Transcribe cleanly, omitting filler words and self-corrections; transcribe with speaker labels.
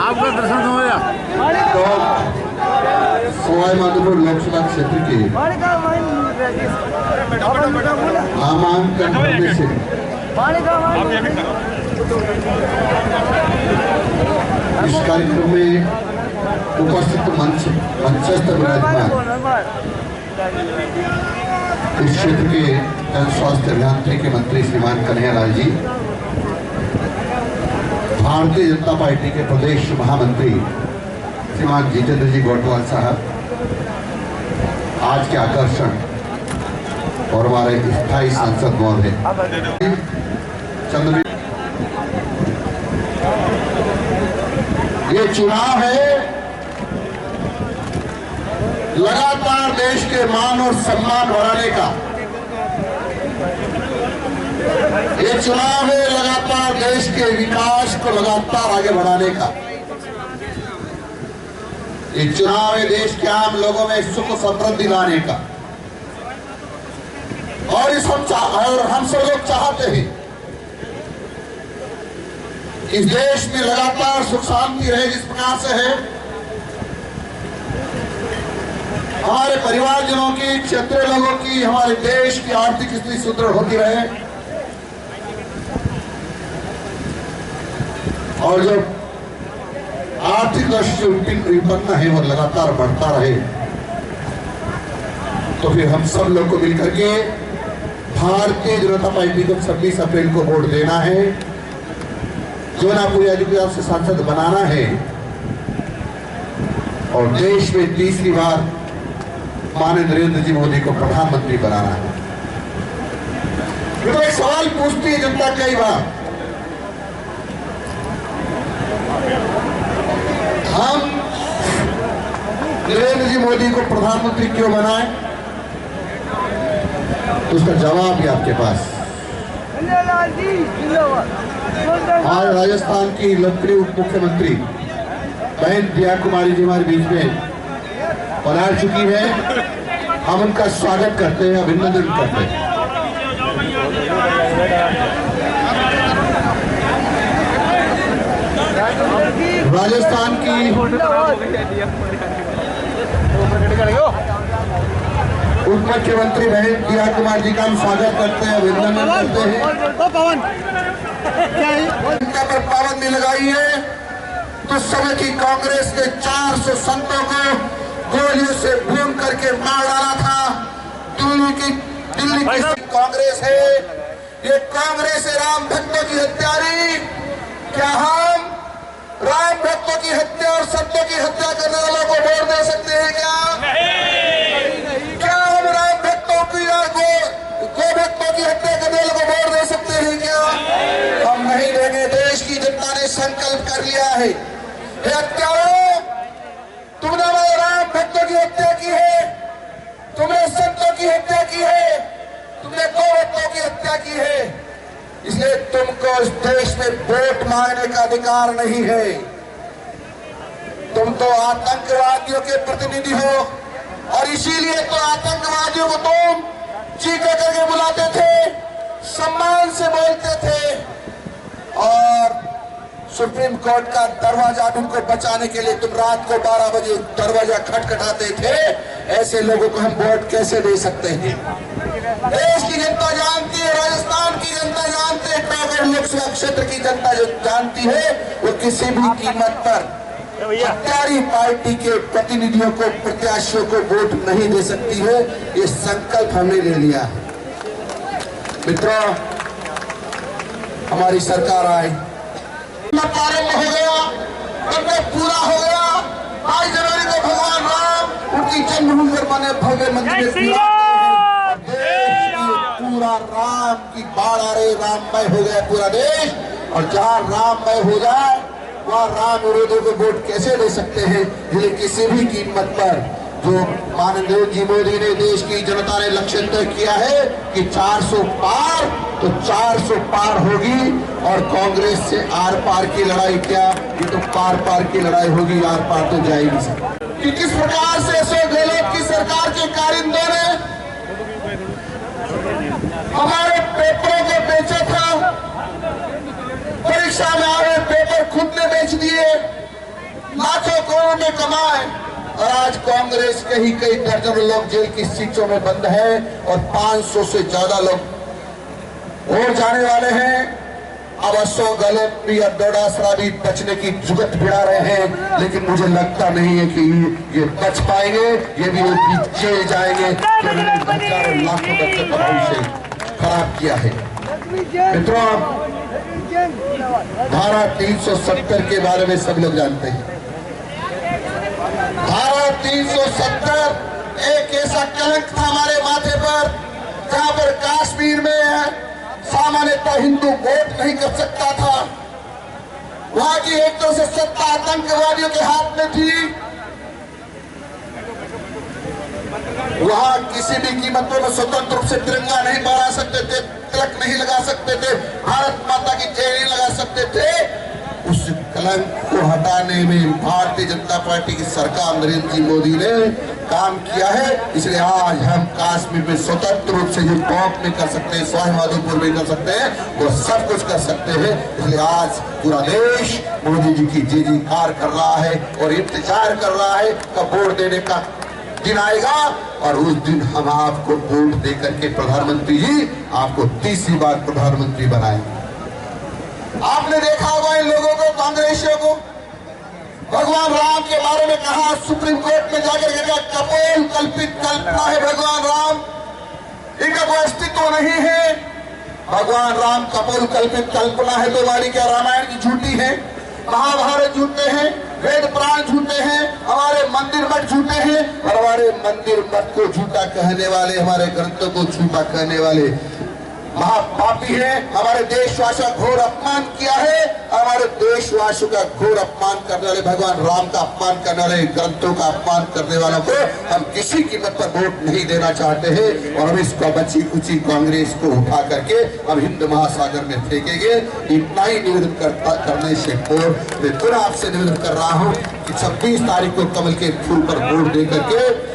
Speaker 1: आपका दर्शन हो गया
Speaker 2: तो सवाई माधोपुर लोकसभा क्षेत्र के नामांकन भरने से इस कार्यक्रम में उपस्थित मंचस्थ विराजमान इस क्षेत्र के जन स्वास्थ्य अभियांत्रिकी मंत्री श्रीमान कन्हैयालाल जी, भारतीय जनता पार्टी के प्रदेश महामंत्री श्रीमान जितेंद्र जी गोटवाल साहब, आज के आकर्षण और हमारे स्थायी सांसद महोदय चंद्र। ये चुनाव है लगातार देश के मान और सम्मान बढ़ाने का। ये चुनाव है लगातार देश के विकास को लगातार आगे बढ़ाने का। ये चुनाव है देश के आम लोगों में सुख समृद्धि लाने का। और हम सब लोग चाहते हैं इस देश में लगातार सुख शांति रहे जिस प्रकार से है। हमारे परिवारजनों की, क्षेत्रीय लोगों की, हमारे देश की आर्थिक स्थिति सुदृढ़ होती रहे और जब आर्थिक दृष्टि विपन्न है वो लगातार बढ़ता रहे तो फिर हम सब लोग को मिलकर के भारतीय जनता पार्टी को 26 अप्रैल को वोट देना है, जोनापुर यादव से सांसद बनाना है और देश में तीसरी बार माननीय नरेंद्र जी मोदी को प्रधानमंत्री बनाना है। तो एक सवाल पूछती है जनता कई बार, हम नरेंद्र जी मोदी को प्रधानमंत्री क्यों बनाएं? तो उसका जवाब भी आपके पास। आज राजस्थान की लोकप्रिय उप मुख्यमंत्री बहन प्रिया कुमारी जी हमारे बीच में पधार चुकी है। हम उनका स्वागत करते हैं, अभिनंदन करते हैं। राजस्थान की उप मुख्यमंत्री बहन प्रिया कुमारी जी का हम स्वागत करते हैं, अभिनंदन करते हैं। उनका पर पाबंदी लगाई है तो समय की कांग्रेस के 400 संतों को गोलियों से भून करके मार डाला था। दिल्ली की कांग्रेस है, ये कांग्रेस है राम भक्तों की हत्यारी। क्या हम राम भक्तों की हत्या और संतों की हत्या करने वालों को वोट दे सकते हैं क्या? नहीं। क्या हम राम भक्तों की या गो भक्तों की हत्या करने वालों को वोट दे सकते हैं क्या? हम नहीं देंगे। देश की जनता ने संकल्प कर लिया है। हत्यारों, तुमने हमारे राम भक्तों की हत्या की है, तुमने संतों की हत्या की है, तुमने गो भक्तों की हत्या की है, इसलिए तुमको इस देश में वोट मांगने का अधिकार नहीं है। तुम तो आतंकवादियों के प्रतिनिधि हो और इसीलिए तो आतंकवादियों को तुम चीखा करके बुलाते थे, सम्मान से बोलते थे और सुप्रीम कोर्ट का दरवाजा तुमको बचाने के लिए तुम रात को 12 बजे दरवाजा खटखटाते थे। ऐसे लोगों को हम वोट कैसे दे सकते हैं? देश की जनता जानती है, राजस्थान की जनता जानती है, टागर लोकसभा क्षेत्र की जनता जो जानती है वो किसी भी कीमत पर हत्यारी पार्टी के प्रतिनिधियों को, प्रत्याशियों को वोट नहीं दे सकती है। ये संकल्प हमने ले लिया है। मित्रों, हमारी सरकार आई, प्रारंभ हो गया, पूरा हो गया। 22 जनवरी को भगवान राम उनकी जन्मभूमि पर बने भव्य मंदिर पूरा राम की बाढ़ आ रही, राममय हो गया पूरा देश। और जहाँ राममय हो जाए वहाँ राम विरोधियों को वोट कैसे दे सकते हैं? इसलिए किसी भी कीमत पर जो माननीय नरेंद्र जी मोदी ने, देश की जनता ने लक्ष्य तय किया है कि 400 पार, तो 400 पार होगी। और कांग्रेस से आर पार की लड़ाई क्या, ये तो पार पार की लड़ाई होगी, आर पार तो जा ही नहीं सकती। कि किस प्रकार से अशोक गहलोत की सरकार के कारिंदों ने हमारे पेपरों को परीक्षा में आए पेपर खुद ने बेच दिए, लाखों करोड़ में कमाए, और आज कांग्रेस के ही कई दर्जनों लोग जेल की सीटों में बंद है और 500 से ज्यादा लोग और जाने वाले हैं। अब अशोक गहलोत भी और डोडासरा भी बचने की जुगत भिड़ा रहे हैं, लेकिन मुझे लगता नहीं है कि ये बच पाएंगे। ये भी जेल जाएंगे कि उन्होंने हजारों लाखों बच्चों का भविष्य खराब किया है। मित्रों, धारा 370 के बारे में सब लोग जानते हैं। धारा 370 एक ऐसा कलंक था हमारे माथे पर, जहां पर कश्मीर में सामान्यतः हिंदू वोट नहीं कर सकता था। वहां की एक तरह से सत्ता आतंकवादियों के हाथ में थी। वहां किसी भी कीमतों में स्वतंत्र रूप से तिरंगा नहीं फहरा सकते थे, तिलक नहीं लगा सकते थे, भारत माता की जय नहीं लगा सकते थे। उस कलंक को हटाने में भारतीय जनता पार्टी की सरकार नरेंद्र जी मोदी ने काम किया है। इसलिए आज हम कश्मीर में स्वतंत्र रूप से जो टॉप में कर सकते हैं, स्वाय माधोपुर में कर सकते हैं, वो सब कुछ कर सकते हैं। इसलिए आज पूरा देश मोदी जी की जय जयकार कर रहा है और इंतजार कर रहा है कब वोट देने का दिन आएगा, और उस दिन हम आपको वोट देकर के प्रधानमंत्री जी आपको तीसरी बार प्रधानमंत्री बनाएंगे। आपने देखा होगा इन लोगों को, कांग्रेसियों को, भगवान राम के बारे में कहा, सुप्रीम कोर्ट में जाकर के कहा कपोल कल्पित कल्पना है भगवान राम, इनका कोई अस्तित्व नहीं है। भगवान राम कपोल कल्पित कल्पना है तो वाली क्या रामायण की झूठी है, महाभारत झूठे हैं, वेद पुराण झूठे हैं, हमारे मंदिर मठ झूठे हैं, और हमारे मंदिर मठ को झूठा कहने वाले, हमारे ग्रंथों को झूठा कहने वाले महापापी है। हमारे देशवासियों का घोर अपमान किया है। हमारे देशवासियों का घोर अपमान करने वाले, भगवान राम का अपमान करने वाले, ग्रंथों का अपमान करने वालों को हम किसी कीमत पर वोट नहीं देना चाहते हैं, और हम इसको बची कुची कांग्रेस को उठा करके हम हिंद महासागर में फेंकेंगे। इतना ही निवेदन करने से मैं फिर आपसे निवेदन कर रहा हूँ कि 26 तारीख को कमल के फूल पर वोट दे करके